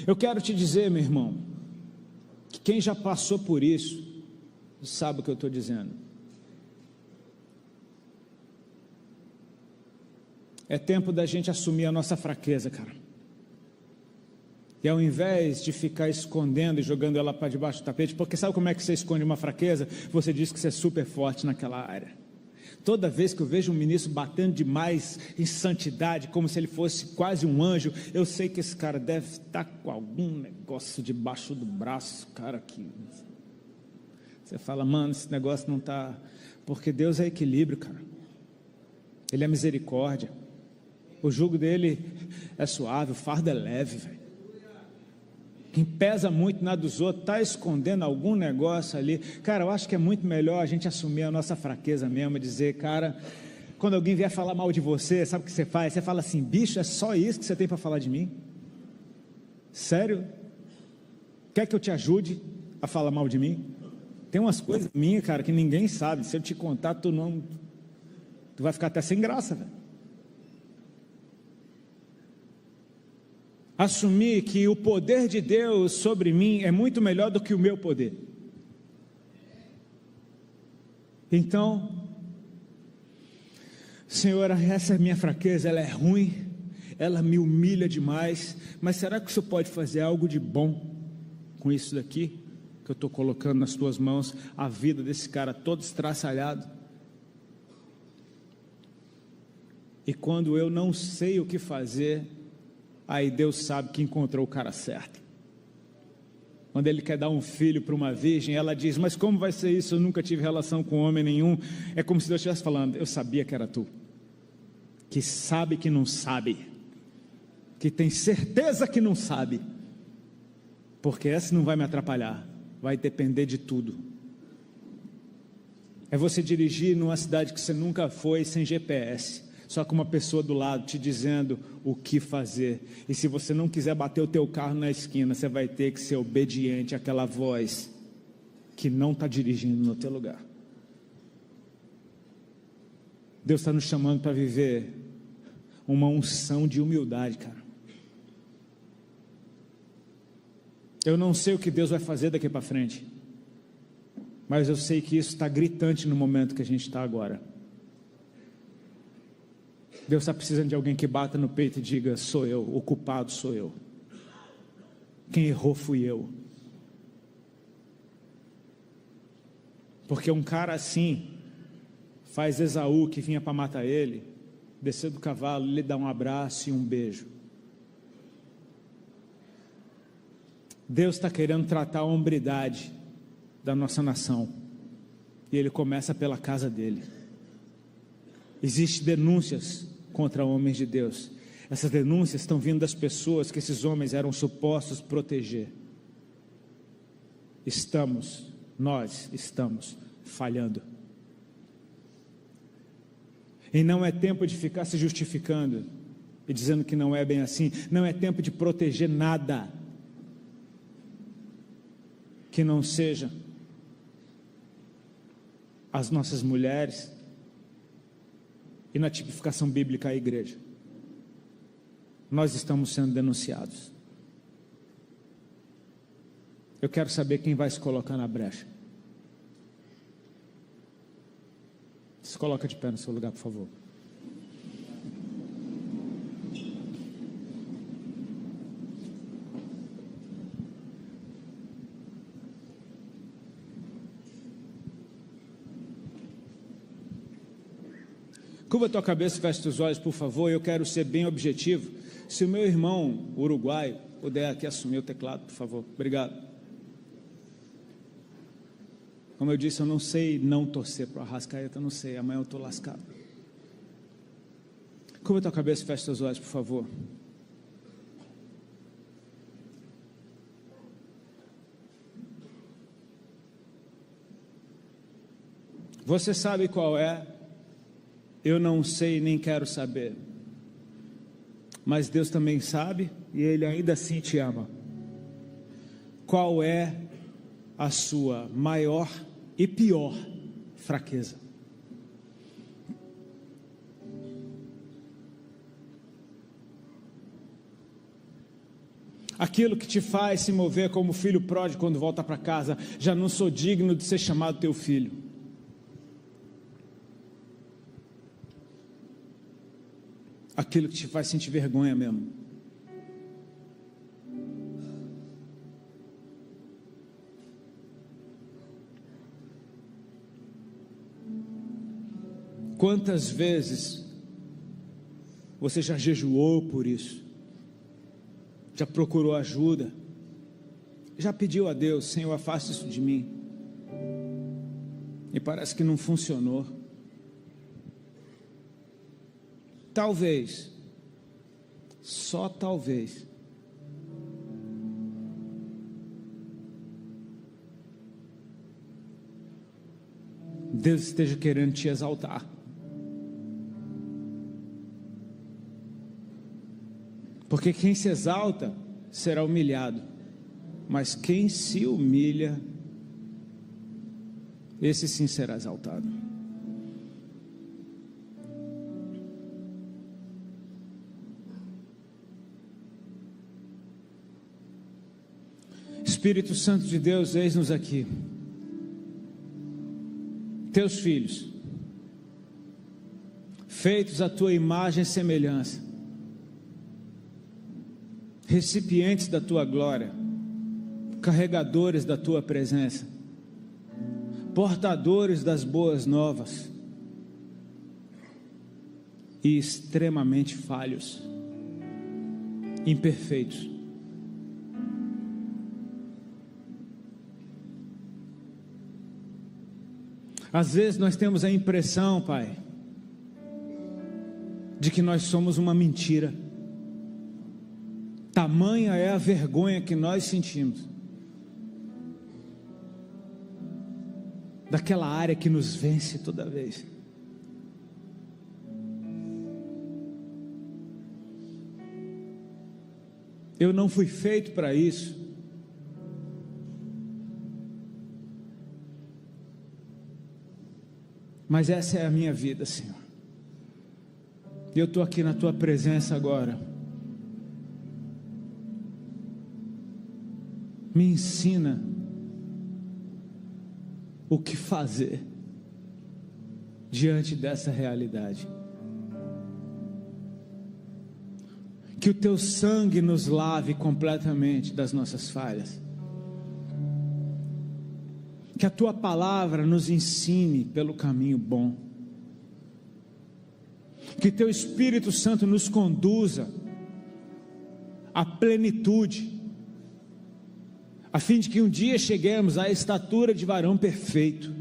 Eu quero te dizer, meu irmão, que quem já passou por isso, sabe o que eu estou dizendo. É tempo da gente assumir a nossa fraqueza, cara. E ao invés de ficar escondendo e jogando ela para debaixo do tapete, porque sabe como é que você esconde uma fraqueza? Você diz que você é super forte naquela área. Toda vez que eu vejo um ministro batendo demais em santidade, como se ele fosse quase um anjo, eu sei que esse cara deve estar com algum negócio debaixo do braço, cara, que você fala, mano, esse negócio não está, porque Deus é equilíbrio, cara. Ele é misericórdia. O jugo dele é suave, o fardo é leve, velho. Quem pesa muito na dos outros, está escondendo algum negócio ali. Cara, eu acho que é muito melhor a gente assumir a nossa fraqueza mesmo, dizer, cara, quando alguém vier falar mal de você, sabe o que você faz? Você fala assim, bicho, é só isso que você tem para falar de mim? Sério? Quer que eu te ajude a falar mal de mim? Tem umas coisas minhas, cara, que ninguém sabe. Se eu te contar, tu vai ficar até sem graça, velho. Assumir que o poder de Deus sobre mim é muito melhor do que o meu poder. Então, Senhor, essa é a minha fraqueza, ela é ruim, ela me humilha demais, mas será que o Senhor pode fazer algo de bom com isso daqui, que eu estou colocando nas tuas mãos, a vida desse cara todo estraçalhado? E quando eu não sei o que fazer, aí Deus sabe que encontrou o cara certo. Quando Ele quer dar um filho para uma virgem, ela diz, mas como vai ser isso? Eu nunca tive relação com homem nenhum. É como se Deus estivesse falando, eu sabia que era tu, que sabe que não sabe, que tem certeza que não sabe, porque essa não vai me atrapalhar, vai depender de tudo. É você dirigir numa cidade que você nunca foi, sem GPS, só com uma pessoa do lado te dizendo o que fazer, e se você não quiser bater o teu carro na esquina, você vai ter que ser obediente àquela voz que não está dirigindo no teu lugar. Deus está nos chamando para viver uma unção de humildade, cara. Eu não sei o que Deus vai fazer daqui para frente, mas eu sei que isso está gritante no momento que a gente está agora. Deus está precisando de alguém que bata no peito e diga, sou eu, o culpado sou eu, quem errou fui eu. Porque um cara assim faz Esaú, que vinha para matar ele, descer do cavalo, lhe dar um abraço e um beijo. Deus está querendo tratar a hombridade da nossa nação, e Ele começa pela casa dele. Existem denúncias contra homens de Deus. Essas denúncias estão vindo das pessoas que esses homens eram supostos proteger. Nós estamos falhando. E não é tempo de ficar se justificando e dizendo que não é bem assim. Não é tempo de proteger nada que não seja as nossas mulheres, e na tipificação bíblica a igreja. Nós estamos sendo denunciados. Eu quero saber quem vai se colocar na brecha. Se coloca de pé no seu lugar, por favor. Curva a tua cabeça e fecha os olhos, por favor. Eu quero ser bem objetivo. Se o meu irmão uruguaio puder aqui assumir o teclado, por favor. Obrigado. Como eu disse, eu não sei não torcer para o Arrascaeta, eu não sei. Amanhã eu estou lascado. Curva a tua cabeça e fecha os olhos, por favor. Você sabe qual é? Eu não sei nem quero saber, mas Deus também sabe e Ele ainda assim te ama. Qual é a sua maior e pior fraqueza? Aquilo que te faz se mover como filho pródigo quando volta para casa: já não sou digno de ser chamado teu filho. Aquilo que te faz sentir vergonha mesmo. Quantas vezes você já jejuou por isso? Já procurou ajuda? Já pediu a Deus: Senhor, afaste isso de mim? E parece que não funcionou. Talvez, só talvez, Deus esteja querendo te exaltar. Porque quem se exalta será humilhado, mas quem se humilha, esse sim será exaltado. Espírito Santo de Deus, eis-nos aqui, teus filhos, feitos à tua imagem e semelhança, recipientes da tua glória, carregadores da tua presença, portadores das boas novas e extremamente falhos, imperfeitos. Às vezes nós temos a impressão, Pai, de que nós somos uma mentira. Tamanha é a vergonha que nós sentimos daquela área que nos vence toda vez. Eu não fui feito para isso. Mas essa é a minha vida, Senhor. E eu estou aqui na tua presença agora. Me ensina o que fazer diante dessa realidade. Que o teu sangue nos lave completamente das nossas falhas. Que a tua palavra nos ensine pelo caminho bom. Que teu Espírito Santo nos conduza à plenitude, a fim de que um dia cheguemos à estatura de varão perfeito.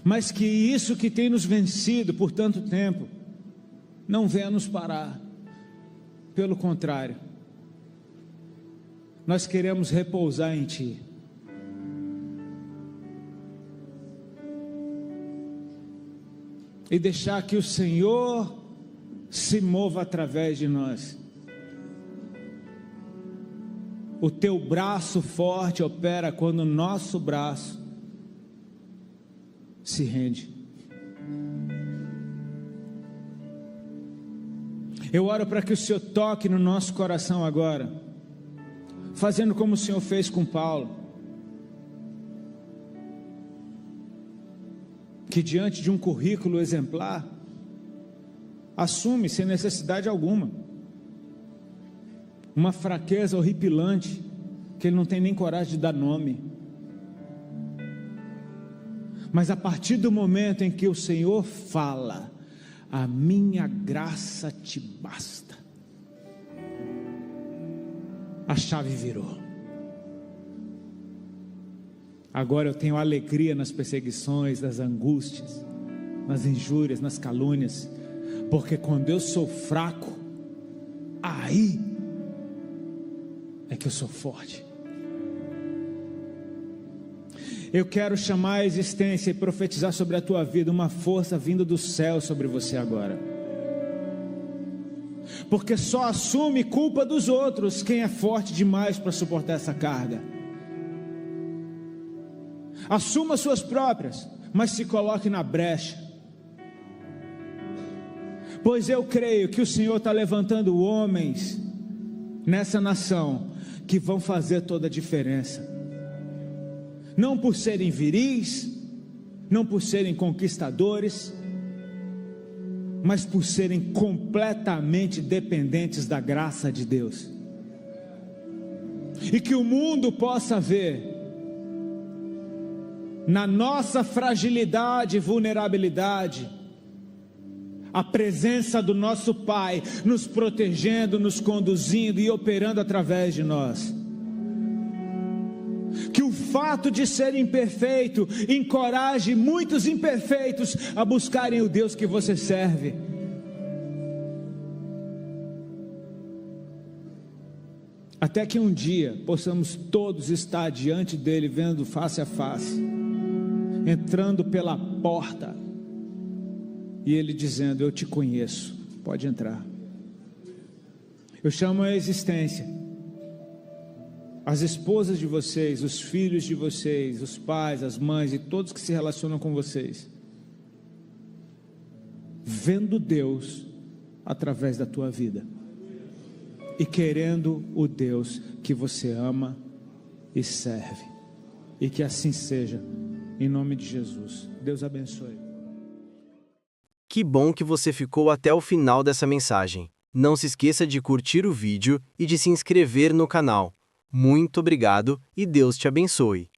Mas que isso que tem nos vencido por tanto tempo não venha nos parar. Pelo contrário, nós queremos repousar em Ti. E deixar que o Senhor se mova através de nós. O Teu braço forte opera quando o nosso braço se rende. Eu oro para que o Senhor toque no nosso coração agora, fazendo como o Senhor fez com Paulo, que diante de um currículo exemplar, assume sem necessidade alguma uma fraqueza horripilante, que ele não tem nem coragem de dar nome. Mas a partir do momento em que o Senhor fala, a minha graça te basta, a chave virou. Agora eu tenho alegria nas perseguições, nas angústias, nas injúrias, nas calúnias, porque quando eu sou fraco, aí é que eu sou forte. Eu quero chamar a existência e profetizar sobre a tua vida uma força vinda do céu sobre você agora. Porque só assume culpa dos outros quem é forte demais para suportar essa carga. Assuma suas próprias, mas se coloque na brecha. Pois eu creio que o Senhor está levantando homens nessa nação que vão fazer toda a diferença. Não por serem viris, não por serem conquistadores, mas por serem completamente dependentes da graça de Deus. E que o mundo possa ver na nossa fragilidade e vulnerabilidade a presença do nosso Pai nos protegendo, nos conduzindo e operando através de nós. Que o fato de ser imperfeito encoraje muitos imperfeitos a buscarem o Deus que você serve. Até que um dia possamos todos estar diante dele, vendo face a face, entrando pela porta, e ele dizendo: eu te conheço, pode entrar. Eu chamo a existência, as esposas de vocês, os filhos de vocês, os pais, as mães e todos que se relacionam com vocês, vendo Deus através da tua vida e querendo o Deus que você ama e serve, e que assim seja, em nome de Jesus. Deus abençoe. Que bom que você ficou até o final dessa mensagem. Não se esqueça de curtir o vídeo e de se inscrever no canal. Muito obrigado e Deus te abençoe.